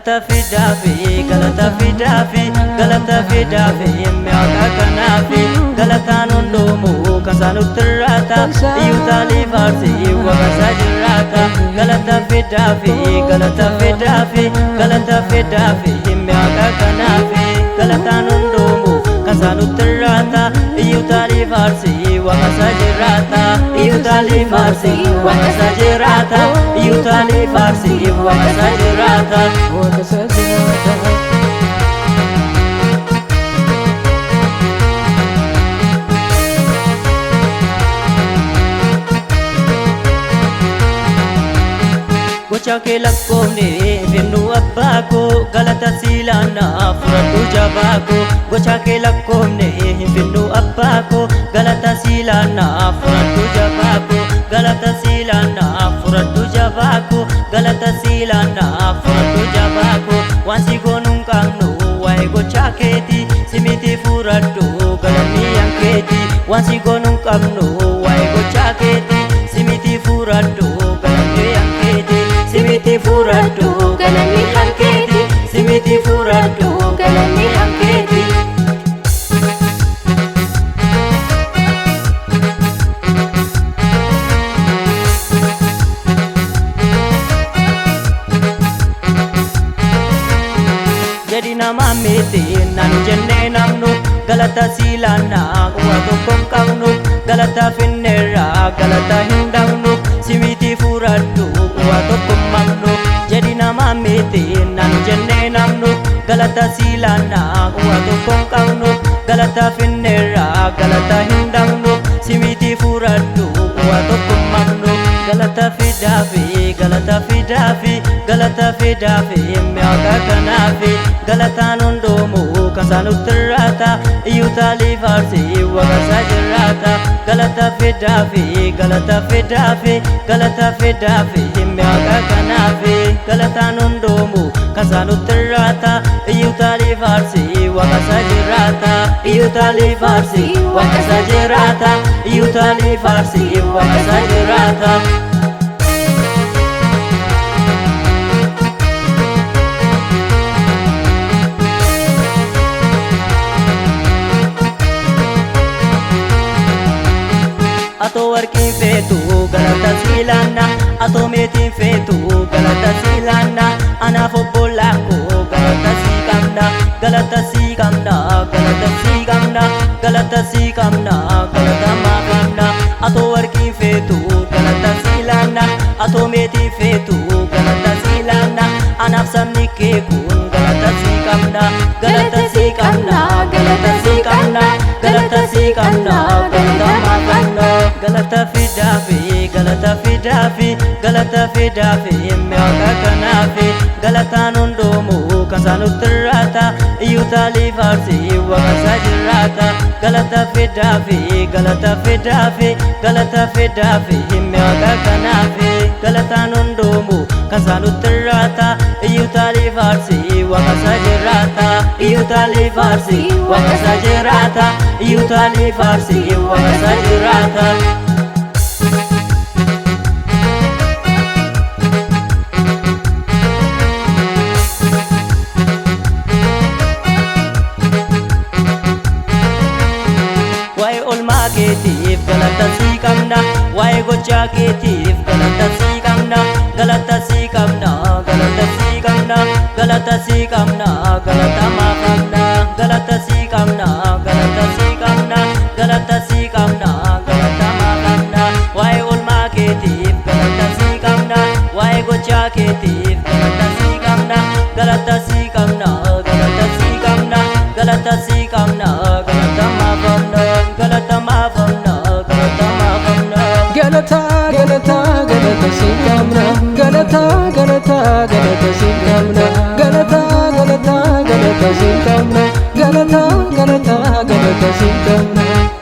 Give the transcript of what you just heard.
galata fidafi galata fidafi miaka kanafi galata nundumu kasanu terata yutali farsi wakasa jirata galata fidafi miaka kanafi galata nundumu kasanu terata yutali farsi wakasa jirata yutali farsi wakasa jirata yutali farsi wakasa jirata gocha ke lakko ne finnu abbako galata silana furatu jabako gocha ke lakko ne finnu abbako galata silana furatu jabako galata silana furatu jabako galata silana furatu jabako wansi gonung kangnu wae gocha keti simiti furatu galani yanketi wansi gonung kangnu wae gocha keti simiti furatu galani yanketi simiti furatu galani yanketi simiti furatu galani yanketi jadi nama miti nanu jenne namnu galata silana wa tokkom kamnu galata finnera galata hindamnu simiti furatu wa tokkom mamnu jadi nama miti nanu jenne namnu galata silana wa tokkom kamnu galata finnera galata hindamnu simiti furatu wa tokkom mamnu galata fidafi miaka kanafi galata nundumu kasanu terata yutali farsi wakasa jirata galata fidafi miaka kanafi galata nundumu kasanu terata yutali farsi wakasa jirata yutali farsi wakasa jirata yutali farsi wakasa jirata ato warqin fetu galata silana ato meetin fetu galata silana anaaf obbolakko galata siqamna galata siqamna galata siqamna galata siqamna galata maqamna ato warqin fetu galata silana ato meetin fetu galata silana anaaf sabni kee kun galata siqamna galata siqamna galata siqamna galata siqamna galata maqamna galata fidafi miaka kanafi galata nundumu kasanu terata yutali farsi wakasa jirata galata fidafi miaka kanafi galata nundumu kasanu terata yutali farsi wakasa jirata yutali farsi wakasa jirata yutali farsi wakasa jirata keetiif galata siqamna wae gocha keetiif galata siqamna galata siqamna galata siqamna galata siqamna galata maqamna galata siqamna galata siqamna galata siqamna galata maqamna wae olma keetiif galata siqamna wae gocha keetiif galata siqamna galata siqamna galata siqamna galata siqamna galata maqamna galata maqamna galata maqamna galata siqamna galata siqamna galata siqamna galata siqamna